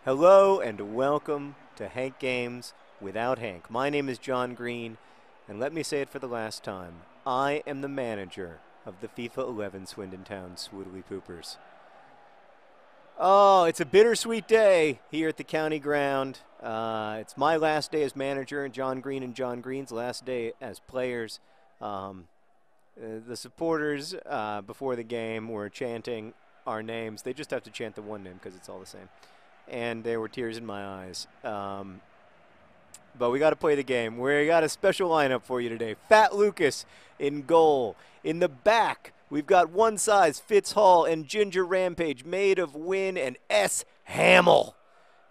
Hello and welcome to Hank Games without Hank. My name is John Green, and let me say it for the last time. I am the manager of the FIFA 11 Swindon Town Swoodilypoopers. Oh, it's a bittersweet day here at the county ground. It's my last day as manager, and John Green's last day as players. The supporters before the game were chanting our names. They just have to chant the one name because it's all the same. And there were tears in my eyes. But we got to play the game. We got a special lineup for you today. Fat Lucas in goal. In the back, we've got One Size Fits Hall and Ginger Rampage, made of Win and S. Hamill.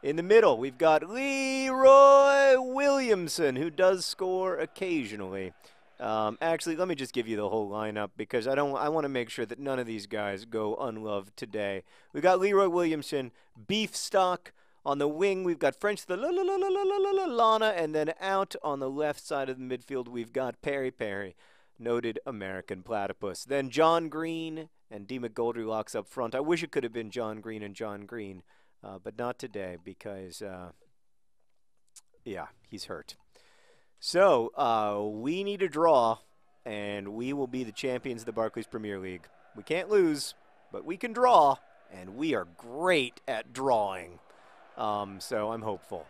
In the middle, we've got Leroy Williamson, who does score occasionally. Actually, let me just give you the whole lineup because I want to make sure that none of these guys go unloved today. We've got Leroy Williamson, beef stock. On the wing, we've got French the Lana, and then out on the left side of the midfield, we've got Perry, noted American platypus. Then John Green and D. McGoldrylocks up front. I wish it could have been John Green and John Green, but not today because, yeah, he's hurt. So, we need a draw, and we will be the champions of the Barclays Premier League. We can't lose, but we can draw, and we are great at drawing. So I'm hopeful.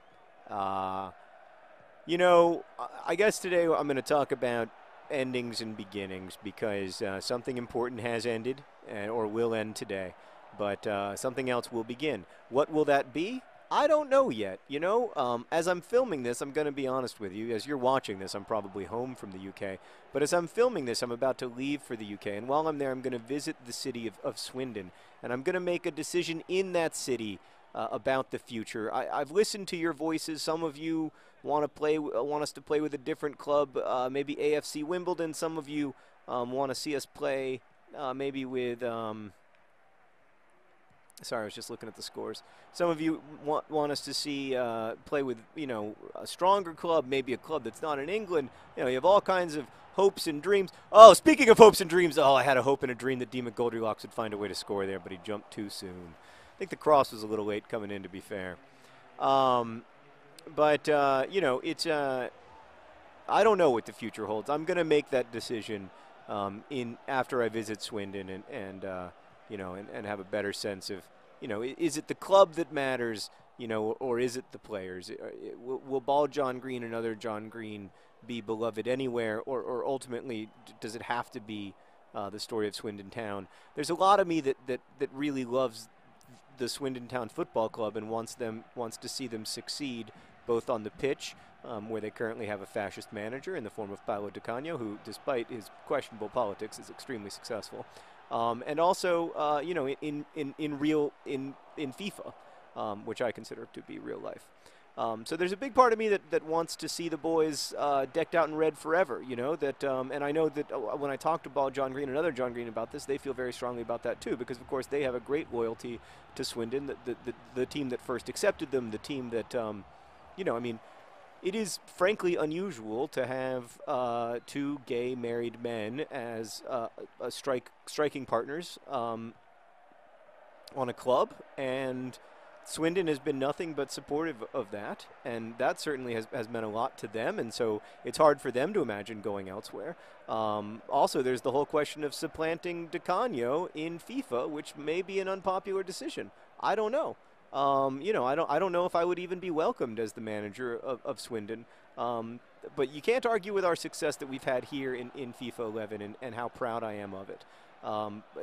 You know, I guess today I'm going to talk about endings and beginnings because something important has ended or will end today, but something else will begin. What will that be? I don't know yet. You know, as I'm filming this, I'm going to be honest with you. As you're watching this, I'm probably home from the UK. But as I'm filming this, I'm about to leave for the UK. And while I'm there, I'm going to visit the city of Swindon. And I'm going to make a decision in that city about the future. I've listened to your voices. Some of you want us to play with a different club, maybe AFC Wimbledon. Some of you want to see us play maybe with... Sorry, I was just looking at the scores. Some of you want us to see play with, you know, a stronger club, maybe a club that's not in England. You know, you have all kinds of hopes and dreams. Oh, speaking of hopes and dreams, I had a hope and a dream that D. McGoldrylocks would find a way to score there, but he jumped too soon. I think the cross was a little late coming in, to be fair. You know, it's I don't know what the future holds. I'm going to make that decision after I visit Swindon and you know, and have a better sense of, you know, is it the club that matters, you know, or is it the players? Will Ball John Green and other John Green be beloved anywhere, or ultimately does it have to be the story of Swindon Town? There's a lot of me that really loves the Swindon Town Football Club and wants to see them succeed both on the pitch, where they currently have a fascist manager in the form of Paolo Di Canio, who, despite his questionable politics, is extremely successful. And also, you know, in FIFA, which I consider to be real life. So there's a big part of me that wants to see the boys decked out in red forever. You know that, and I know that when I talk to John Green and other John Green about this, they feel very strongly about that too, because of course they have a great loyalty to Swindon, the team that first accepted them, the team that, you know, I mean. It is frankly unusual to have two gay married men as striking partners on a club, and Swindon has been nothing but supportive of that, and that certainly has meant a lot to them, and so it's hard for them to imagine going elsewhere. Also, there's the whole question of supplanting Di Canio in FIFA, which may be an unpopular decision. I don't know. You know, I don't know if I would even be welcomed as the manager of Swindon. But you can't argue with our success that we've had here in FIFA 11 and how proud I am of it.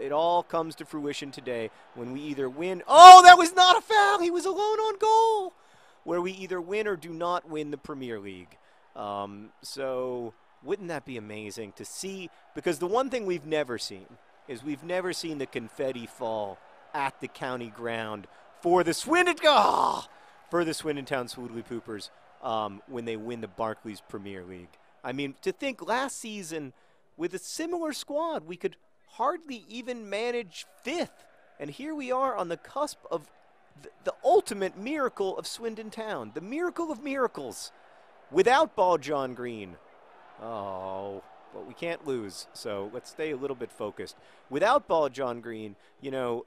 It all comes to fruition today when we either win. Oh, that was not a foul. He was alone on goal. Where we either win or do not win the Premier League. So wouldn't that be amazing to see? Because the one thing we've never seen is we've never seen the confetti fall at the county ground for the Swindon Town Swoodilypoopers when they win the Barclays Premier League. I mean, to think last season with a similar squad, we could hardly even manage fifth. And here we are on the cusp of the ultimate miracle of Swindon Town, the miracle of miracles, without Ball John Green. Oh, but we can't lose, so let's stay a little bit focused. Without Ball John Green, you know,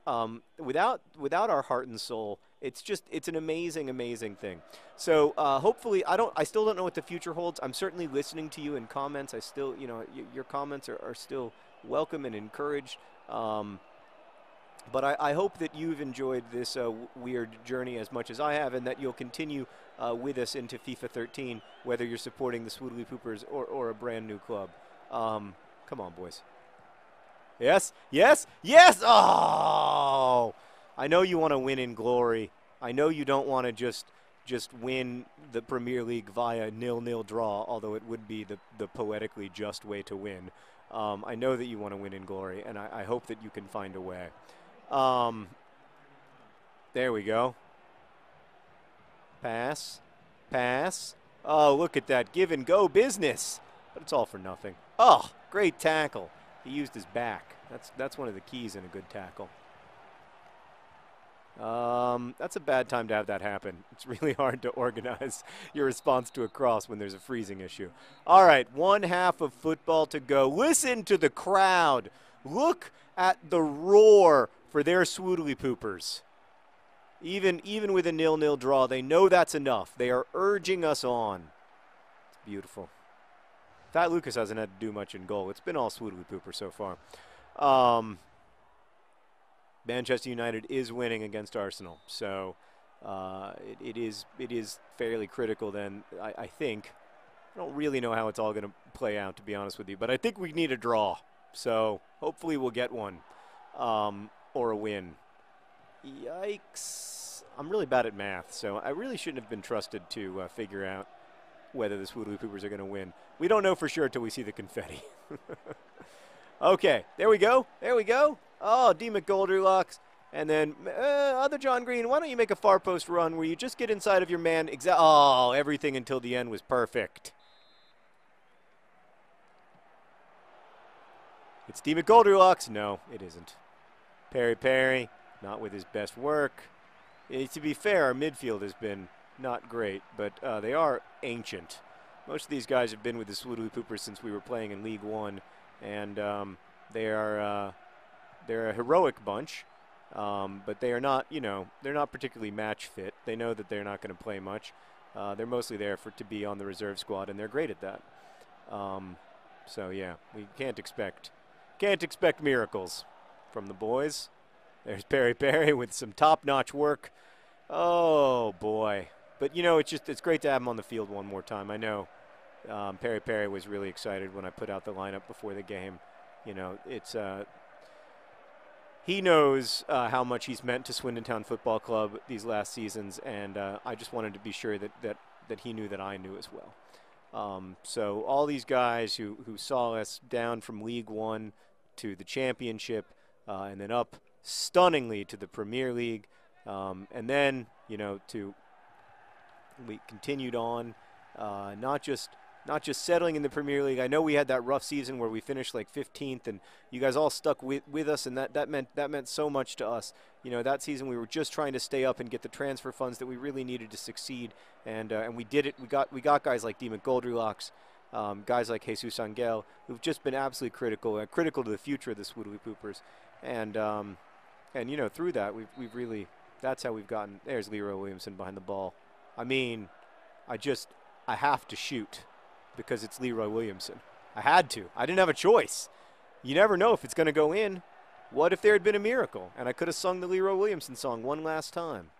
without our heart and soul, it's an amazing, amazing thing. So hopefully, I still don't know what the future holds. I'm certainly listening to you in comments. I still, your comments are still welcome and encouraged. But I hope that you've enjoyed this weird journey as much as I have, and that you'll continue with us into FIFA 13, whether you're supporting the Swoodilypoopers or a brand new club. Come on, boys. Yes, yes, yes! Oh! I know you want to win in glory. I know you don't want to just win the Premier League via 0-0 draw, although it would be the poetically just way to win. I know that you want to win in glory, and I hope that you can find a way. There we go. Pass. Pass. Oh, look at that. Give and go business. But it's all for nothing. Oh, great tackle. He used his back. That's one of the keys in a good tackle. That's a bad time to have that happen. It's really hard to organize your response to a cross when there's a freezing issue. All right, 1/2 of football to go. Listen to the crowd. Look at the roar for their Swoodilypoopers. Even with a 0-0 draw, they know that's enough. They are urging us on. It's beautiful. Fat Lucas hasn't had to do much in goal. It's been all Swoodilypooper so far. Manchester United is winning against Arsenal, so it is fairly critical then, I think. I don't really know how it's all going to play out, to be honest with you, but I think we need a draw. So hopefully we'll get one or a win. Yikes. I'm really bad at math, so I really shouldn't have been trusted to figure out whether the Swoodilypoopers are going to win. We don't know for sure until we see the confetti. Okay, there we go. There we go. Oh, D. McGoldrocks. And then other John Green, why don't you make a far post run where you just get inside of your man. Oh, everything until the end was perfect. It's D. McGoldrocks. No, it isn't. Perry, not with his best work. To be fair, our midfield has been not great, but they are ancient. Most of these guys have been with the Swoodilypoopers since we were playing in League One, and they're a heroic bunch, but they are not, they're not particularly match fit. They know that they're not going to play much. They're mostly there to be on the reserve squad, and they're great at that. So yeah, we can't expect miracles from the boys. There's Perry with some top-notch work. Oh boy. But it's great to have him on the field one more time. I know Perry was really excited when I put out the lineup before the game. He knows how much he's meant to Swindon Town Football Club these last seasons, and I just wanted to be sure that he knew that I knew as well. So all these guys who saw us down from League One to the Championship, and then up stunningly to the Premier League, and then we continued on, not just settling in the Premier League. I know we had that rough season where we finished like 15th, and you guys all stuck with us, and that meant so much to us. That season we were just trying to stay up and get the transfer funds that we really needed to succeed, and we did it. We got guys like D. McGoldrocks, guys like Jesus Angel, who've just been absolutely critical to the future of the Swoodilypoopers, and through that we've really, that's how we've gotten. There's Leroy Williamson behind the ball. I mean, I have to shoot because it's Leroy Williamson. I had to. I didn't have a choice. You never know if it's going to go in. What if there had been a miracle and I could have sung the Leroy Williamson song one last time?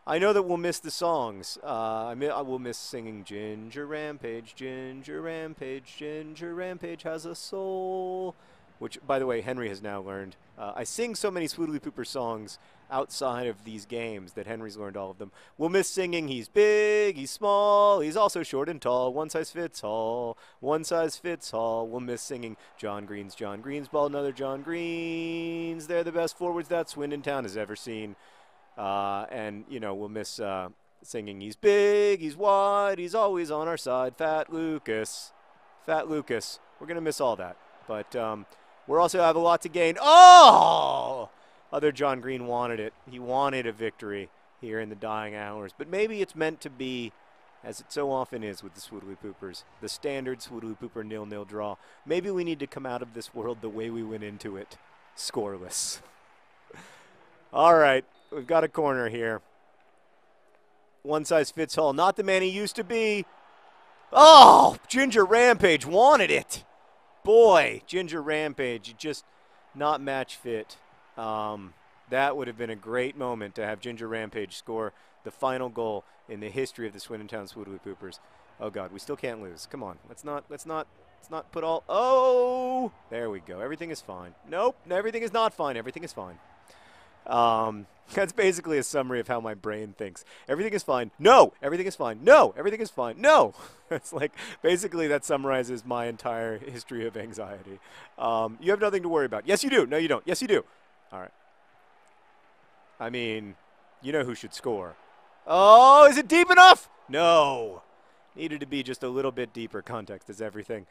I know that we'll miss the songs. I will miss singing Ginger Rampage, Ginger Rampage, Ginger Rampage has a soul. Which, by the way, Henry has now learned. I sing so many Swoodilypooper songs outside of these games that Henry's learned all of them. We'll miss singing he's big, he's small, he's also short and tall, one size fits all, one size fits all. We'll miss singing John Green's ball, another John Green's. They're the best forwards that Swindon Town has ever seen. And, we'll miss singing he's big, he's wide, he's always on our side. Fat Lucas. We're going to miss all that. But we'll also have a lot to gain. Oh! Other John Green wanted it. He wanted a victory here in the dying hours. But maybe it's meant to be, as it so often is with the Swoodilypoopers, the standard Swoodilypooper 0-0 draw. Maybe we need to come out of this world the way we went into it, scoreless. All right, we've got a corner here. One size fits all. Not the man he used to be. Oh, Ginger Rampage wanted it. Boy, Ginger Rampage, just not match fit. That would have been a great moment to have Ginger Rampage score the final goal in the history of the Swindon Town Swoodilypoopers. Oh God, we still can't lose. Come on, let's not put all. Oh, there we go. Everything is fine. Nope, everything is not fine. Everything is fine. That's basically a summary of how my brain thinks. Everything is fine. No, everything is fine. No, everything is fine. No. That's like, basically that summarizes my entire history of anxiety. You have nothing to worry about. Yes, you do. No, you don't. Yes, you do. All right. I mean, you know who should score. Oh, is it deep enough? No. Needed to be just a little bit deeper. Context is everything.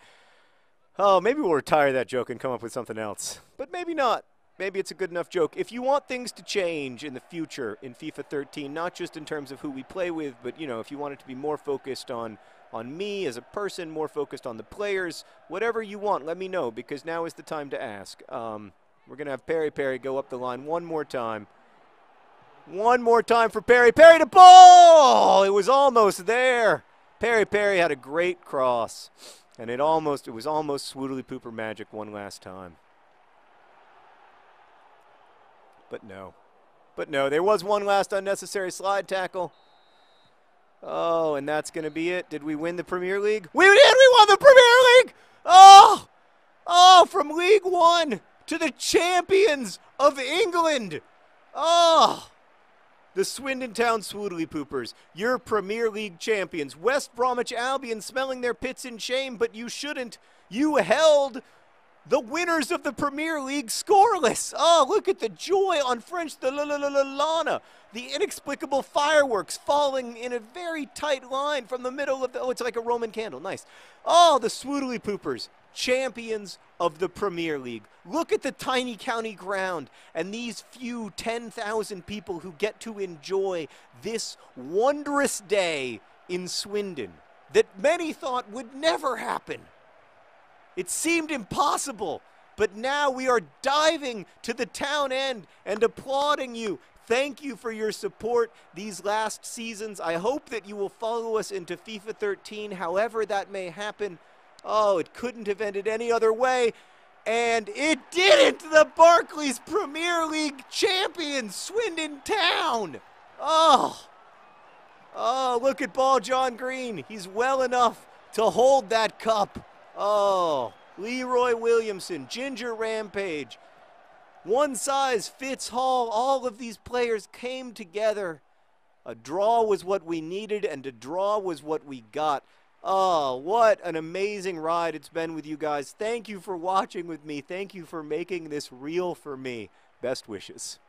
Oh, maybe we'll retire that joke and come up with something else. But maybe not. Maybe it's a good enough joke. If you want things to change in the future in FIFA 13, not just in terms of who we play with, but, you know, if you want it to be more focused on me as a person, more focused on the players, whatever you want, let me know, because now is the time to ask. We're going to have Perry go up the line one more time. One more time for Perry. Perry to ball! It was almost there. Perry had a great cross. And it was almost Swoodilypooper magic one last time. But no, there was one last unnecessary slide tackle. Oh, and that's going to be it. Did we win the Premier League? We did! We won the Premier League! Oh, from League One to the champions of England. Oh, the Swindon Town Swoodilypoopers, your Premier League champions. West Bromwich Albion smelling their pits in shame, but you shouldn't. You held the winners of the Premier League scoreless. Oh, look at the joy on French, the la-la-la-la-lana. The inexplicable fireworks falling in a very tight line from the middle of the, oh, it's like a Roman candle. Nice. Oh, the Swoodilypoopers, champions of the Premier League. Look at the tiny county ground and these few 10,000 people who get to enjoy this wondrous day in Swindon that many thought would never happen. It seemed impossible, but now we are diving to the town end and applauding you. Thank you for your support these last seasons. I hope that you will follow us into FIFA 13, however that may happen. Oh, it couldn't have ended any other way. And it didn't! The Barclays Premier League champions, Swindon Town! Oh, look at Ball John Green. He's well enough to hold that cup. Oh, Leroy Williamson, Ginger Rampage, one size fits all of these players came together. A draw was what we needed, and a draw was what we got. Oh, what an amazing ride it's been with you guys. Thank you for watching with me. Thank you for making this real for me. Best wishes.